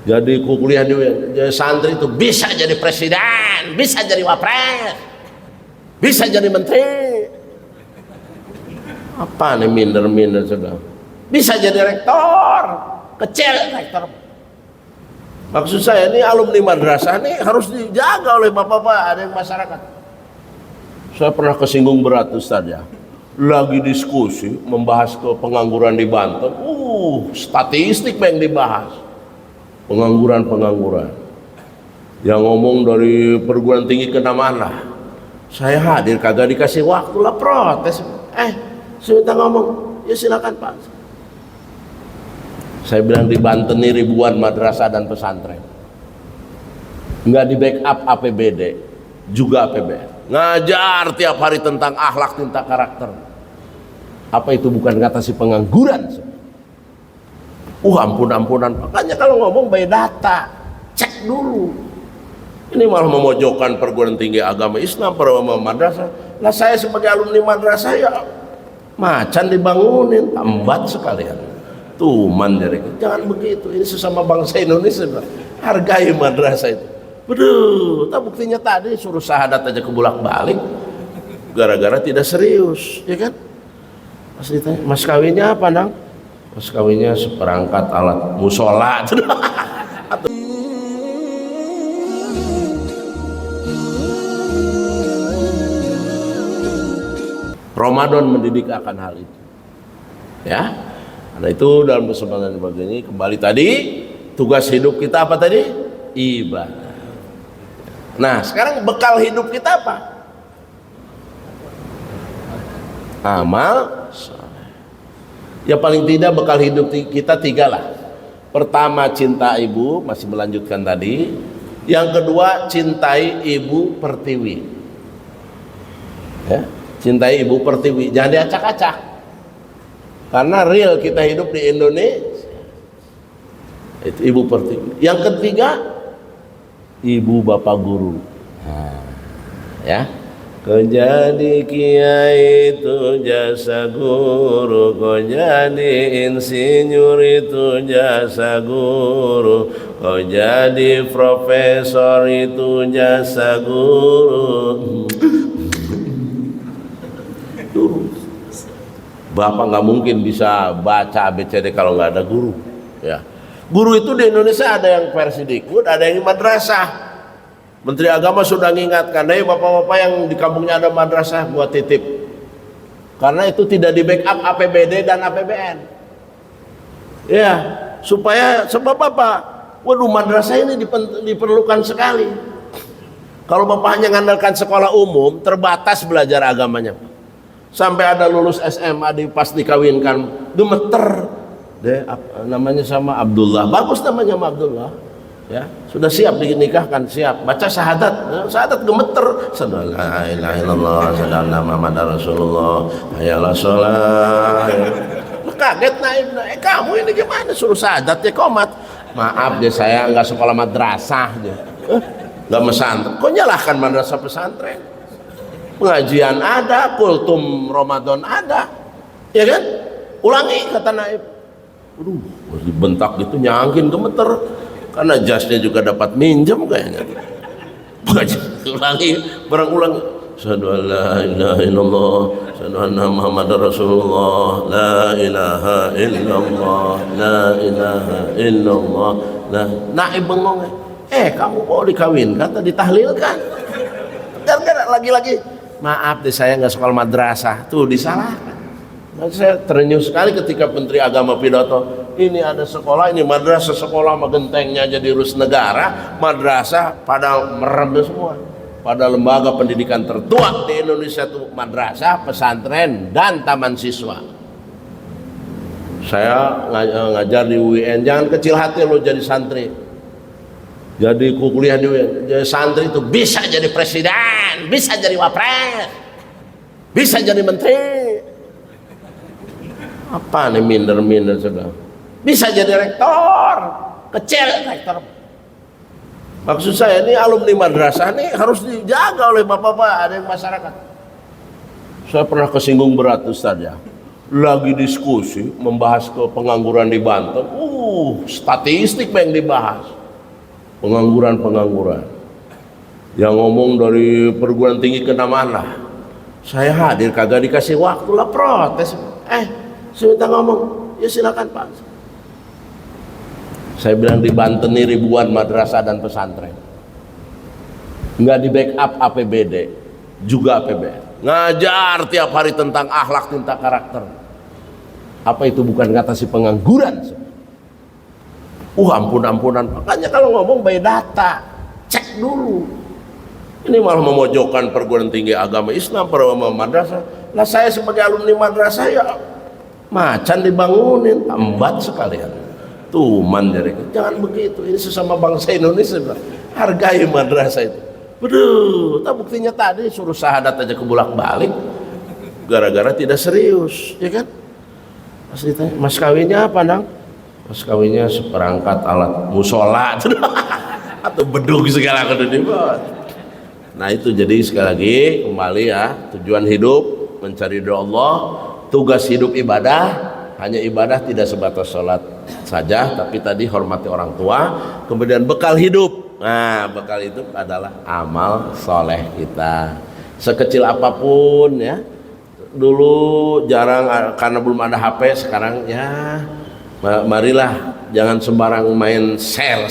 Jadi kuliah di jadi santri itu bisa jadi presiden, bisa jadi wapres, bisa jadi menteri. Apa nih minder-minder sudah? Bisa jadi rektor, kecil rektor. Maksud saya ini alumni madrasah ini harus dijaga oleh bapak-bapak, ada yang masyarakat. Saya pernah kesinggung berat Ustaz ya. Lagi diskusi membahas ke pengangguran di Banten. Statistik yang dibahas. Pengangguran. Yang ngomong dari perguruan tinggi ke mana? Saya hadir kagak dikasih waktu lah protes. Saya minta ngomong. Ya silakan Pak. Saya bilang di Banten ini ribuan madrasah dan pesantren. Nggak di backup APBD, juga APBN. Ngajar tiap hari tentang akhlak, tentang karakter. Apa itu bukan ngatasi pengangguran? Ampun-ampunan. Makanya kalau ngomong by data, cek dulu. Ini malah memojokkan perguruan tinggi agama Islam, perguruan madrasah. Lah saya sebagai alumni madrasah ya macan dibangunin, tambat sekalian. Tuman dari jangan begitu. Ini sesama bangsa Indonesia. Hargai madrasah itu. Beduh, tak buktinya tadi suruh syahadat aja kebulak-balik gara-gara tidak serius, ya kan? Pas ditanya, mas kawinnya apa, Nang? Mas kawinnya seperangkat alat musola. Ramadan mendidik akan hal itu. Ya. Karena itu dalam kesempatan ini kembali tadi tugas hidup kita apa tadi? Ibadah. Nah, sekarang bekal hidup kita apa? Amal saleh. Ya paling tidak bekal hidup kita 3 lah. Pertama cinta ibu, masih melanjutkan tadi. Yang kedua cintai ibu pertiwi. Ya, cintai ibu pertiwi, jangan diacak-acak. Karena real kita hidup di Indonesia. Itu ibu pertiwi. Yang ketiga ibu bapak guru. Ya. Kau jadi kiai itu jasa guru, kau jadi insinyur itu jasa guru, kau jadi profesor itu jasa guru. Bapak nggak mungkin bisa baca ABCD kalau nggak ada guru. Ya. Guru itu di Indonesia ada yang Persidikbud, ada yang madrasah. Menteri Agama sudah mengingatkan, bapak-bapak yang di kampungnya ada madrasah buat titip. Karena itu tidak di backup APBD dan APBN. Ya, supaya sebab apa? Waduh, madrasah ini diperlukan sekali. Kalau bapak hanya mengandalkan sekolah umum, terbatas belajar agamanya. Sampai ada lulus SMA pas dikawinkan, gemeter. Namanya sama Abdullah, bagus namanya sama Abdullah. Ya, sudah siap dinikahkan, siap baca syahadat, syahadat gemeter, sallallahu alaihi wasallam Muhammad Rasulullah, hayalah sholat. Kaget naib, kamu ini gimana suruh syahadat ya komat? Maaf deh, saya nggak sekolah madrasah dia, nggak pesantren. Kok nyalahkan madrasah pesantren? Pengajian ada, kultum Ramadan ada, ya kan? Ulangi kata naib. Aduh, dibentak gitu nyangkin gemeter. Karena jasnya juga dapat minjem kayaknya. Ulangi, berulang. Asyhadu an la ilaha illallah, asyhadu anna Muhammadar Rasulullah, la ilaha illallah, la ilaha illallah. Naib bengong. Kamu mau dikawin? Kata ditahlilkan. Gara-gara lagi-lagi. Maaf deh, saya nggak sekolah madrasah. Tuh disalahkan. Saya terenyuh sekali ketika Menteri Agama pidato. Ini ada sekolah, ini madrasah, sekolah magentengnya jadi urus negara, madrasah pada merem semua. Pada lembaga pendidikan tertua di Indonesia itu madrasah, pesantren, dan taman siswa. Saya ngajar di UIN, jangan kecil hati lo jadi santri. Jadi kuliah di UIN, jadi santri itu bisa jadi presiden, bisa jadi wapres, bisa jadi menteri. Apa nih minder-minder sudah? Bisa jadi rektor, kecil rektor. Maksud saya ini alumni madrasah ini harus dijaga oleh bapak-bapak, ada yang masyarakat. Saya pernah kesinggung berat Ustaz ya. lagi diskusi membahas ke pengangguran di Banten. Statistik yang dibahas. Pengangguran. Yang ngomong dari perguruan tinggi ke mana? Saya hadir kagak dikasih waktu lah, protes. Saya minta ngomong. Ya silakan Pak. Saya bilang di Banten ini ribuan madrasah dan pesantren. Nggak di backup APBD, juga APBN. Ngajar tiap hari tentang akhlak, tentang karakter. Apa itu bukan ngatasi pengangguran? Ampunan. Makanya kalau ngomong by data, cek dulu. Ini malah memojokkan perguruan tinggi agama Islam, perguruan madrasah. Lah saya sebagai alumni madrasah ya macan dibangunin, tambat sekalian. Tuman dari jangan begitu. Ini sesama bangsa Indonesia, hargai madrasah itu. Beduh, buktinya tadi suruh syahadat aja kebulak-balik gara-gara tidak serius, ya kan? Pas ditanya, mas kawinnya apa, Nang? Mas kawinnya seperangkat alat musola atau bedug segala kudu dibuat. Nah itu jadi sekali lagi kembali ya, tujuan hidup mencari ridho Allah, tugas hidup ibadah, hanya ibadah tidak sebatas sholat saja, tapi tadi hormati orang tua, kemudian bekal hidup. Nah bekal hidup adalah amal soleh kita, sekecil apapun ya. Dulu jarang karena belum ada HP, sekarang ya marilah jangan sembarang main share,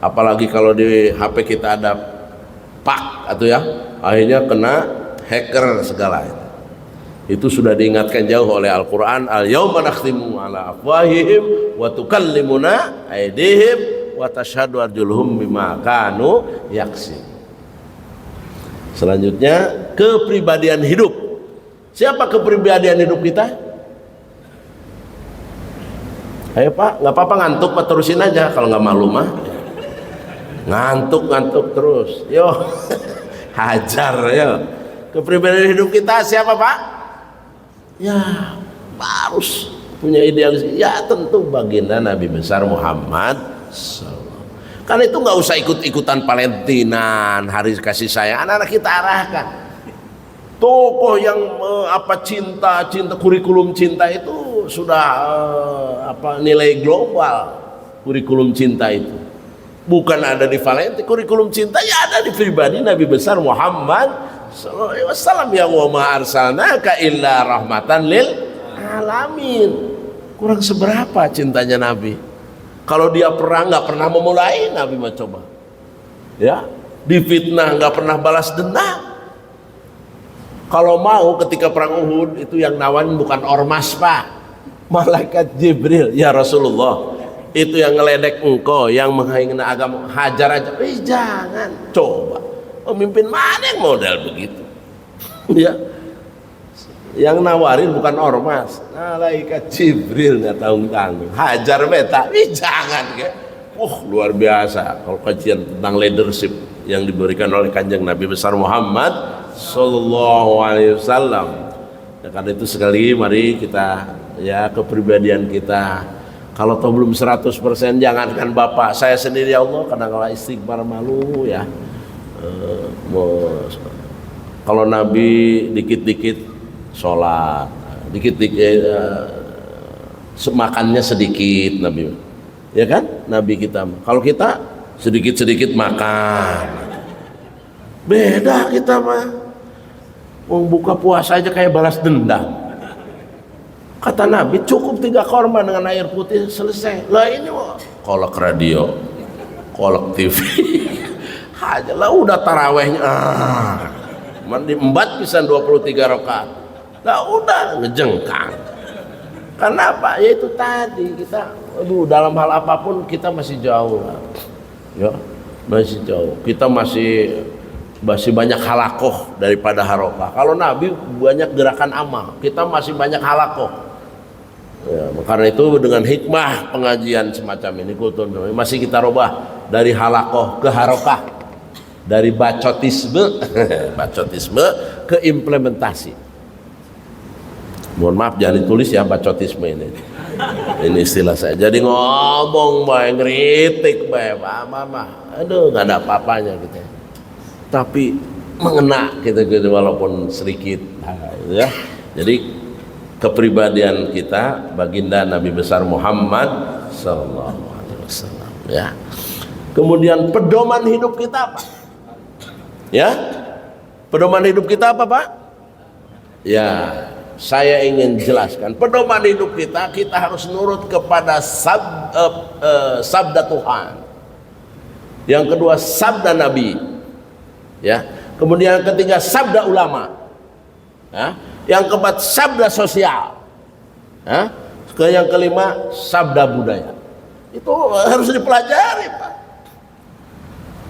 apalagi kalau di HP kita ada pak atau ya akhirnya kena hacker segala itu sudah diingatkan jauh oleh Al-Quran. Al-yawma nakhtimu ala afwahihim wa tukallimuna aydihim wa tashhadu arjuluhum bima kanu yaksib. Selanjutnya kepribadian hidup. Siapa kepribadian hidup kita? Ayo Pak, nggak apa-apa ngantuk Pak, terusin aja kalau nggak malu mah. Ngantuk terus. Yo, hajar yo. Kepribadian hidup kita siapa Pak? Ya, harus punya idealis. Ya tentu baginda Nabi besar Muhammad SAW. Karena itu nggak usah ikut-ikutan Valentinan, hari kasih sayang. Anak-anak kita arahkan. Tokoh yang cinta kurikulum cinta itu sudah nilai global. Kurikulum cinta itu bukan ada di Valentine, kurikulum cinta ya ada di pribadi Nabi besar Muhammad sallallahu alaihi wasallam. Ya wa ma arsalnaka illa rahmatan lil alamin. Kurang seberapa cintanya Nabi. Kalau dia perang nggak pernah memulai, Nabi mah coba ya, difitnah nggak pernah balas dendam. Kalau mau ketika perang Uhud itu yang nawarin bukan ormas Pak, malaikat Jibril. Ya Rasulullah, itu yang ngeledek engkau, yang menghina agama, hajar aja. Jangan, coba pemimpin mana yang model begitu ya, yang nawarin bukan ormas, malaikat Jibril nggak tanggung, hajar beta. Jangan ya. Luar biasa kalau kajian tentang leadership yang diberikan oleh Kanjeng Nabi besar Muhammad Sallallahu Alaihi Wasallam. Ya, karena itu sekali mari kita ya kepribadian kita. Kalau toh belum 100%, jangankan bapak, saya sendiri ya Allah kadang-kadang istighfar malu ya. Kalau Nabi dikit-dikit sholat, dikit-dikit makannya sedikit Nabi, ya kan? Nabi kita. Kalau kita sedikit-sedikit makan, beda kita mah. Mau buka puasa aja kayak balas dendam. Kata Nabi cukup 3 korma dengan air putih selesai. Lah ini kolak radio, kolak TV aja lah udah tarawehnya mandi embat pisan 23 rakaat. Lah udah ngejengkang. Karena apa? Ya itu tadi kita dalam hal apapun kita masih jauh lah. Ya, masih jauh. Kita masih banyak halakoh daripada harokah. Kalau Nabi banyak gerakan amal, kita masih banyak halakoh. Ya, karena itu dengan hikmah pengajian semacam ini masih kita robah dari halakoh ke harokah, dari bacotisme ke implementasi. Mohon maaf jangan ditulis ya bacotisme ini. Ini istilah saya. Jadi ngomong bae, ngeritik bae, mama. Aduh, nggak ada apa-apanya gitu. Tapi mengena gitu walaupun sedikit. Nah, ya. Jadi kepribadian kita baginda Nabi besar Muhammad sallallahu alaihi wasallam, ya. Kemudian pedoman hidup kita apa? Ya. Pedoman hidup kita apa, Pak? Ya, saya ingin jelaskan. Pedoman hidup kita harus nurut kepada sabda Tuhan. Yang kedua sabda Nabi. Ya. Kemudian yang ketiga sabda ulama. Ya. Yang keempat sabda sosial. Ya. Yang kelima sabda budaya. Itu harus dipelajari, Pak.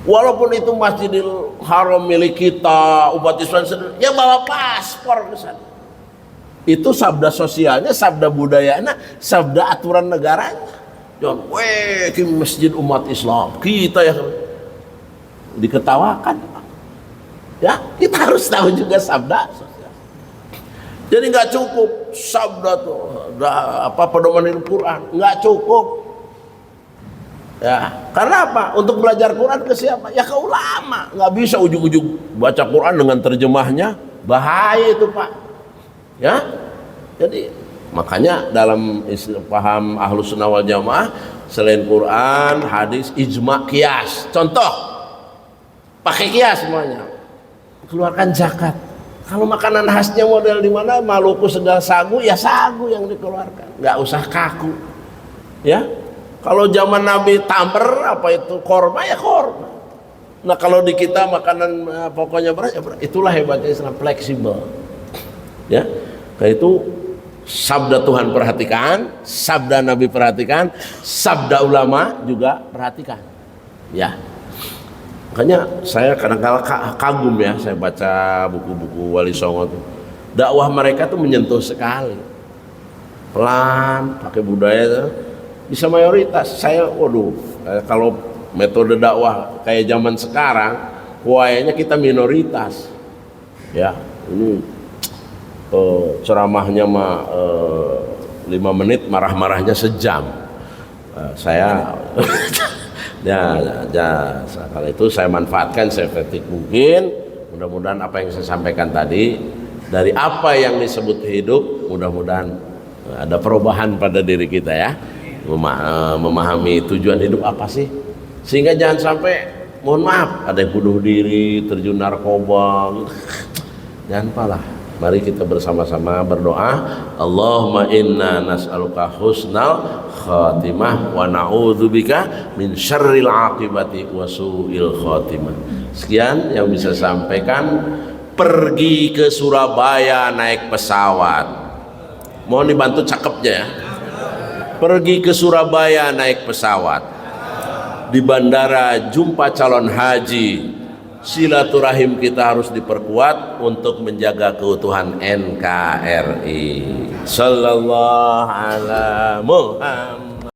Walaupun itu Masjidil Haram milik kita, umat Islam sendiri, ya bawa paspor ke sana. Itu sabda sosialnya, sabda budayanya, sabda aturan negaranya. Jangan, ke masjid umat Islam, kita yang diketawakan. Ya, kita harus tahu juga sabda sosial. Jadi nggak cukup sabda tuh, pedoman hidup Quran, nggak cukup. Ya, karena apa? Untuk belajar Quran ke siapa? Ya ke ulama. Nggak bisa ujung-ujung baca Quran dengan terjemahnya, bahaya itu, Pak. Ya, jadi makanya dalam paham Ahlus Sunnah wal Jamaah, selain Quran, hadis, ijma, qiyas. Contoh, pakai qiyas semuanya. Keluarkan zakat. Kalau makanan khasnya model di mana, Maluku segala sagu, ya sagu yang dikeluarkan. Nggak usah kaku. Ya. Kalau zaman Nabi tamr, apa itu korma, ya korma. Nah kalau di kita makanan pokoknya beras, ya beras. Itulah hebatnya Islam, fleksibel. Ya, kayak itu sabda Tuhan perhatikan, sabda Nabi perhatikan, sabda ulama juga perhatikan. Ya, makanya saya kadang-kadang kagum ya, saya baca buku-buku Wali Songo tuh. Dakwah mereka tuh menyentuh sekali, pelan, pakai budaya tuh. Bisa mayoritas. Saya kalau metode dakwah kayak zaman sekarang, kayaknya kita minoritas. Ya, ini ceramahnya mah 5 menit, marah-marahnya sejam. Saya kalau itu saya manfaatkan seefektif mungkin. Mudah-mudahan apa yang saya sampaikan tadi, dari apa yang disebut hidup, mudah-mudahan ada perubahan pada diri kita, ya. Memahami tujuan hidup apa sih, sehingga jangan sampai, mohon maaf, ada yang bunuh diri, terjun narkoba gitu. Jangan palah. Mari kita bersama-sama berdoa, Allahumma inna nas'aluka husnal khatimah wa na'udzubika min syarril aqibati wa su'il khatimah. Sekian yang bisa sampaikan. Pergi ke Surabaya naik pesawat, mohon dibantu cakepnya, ya. Pergi ke Surabaya naik pesawat, di bandara jumpa calon haji. Silaturahim kita harus diperkuat untuk menjaga keutuhan NKRI. Sallallahu alaihi Muhammad.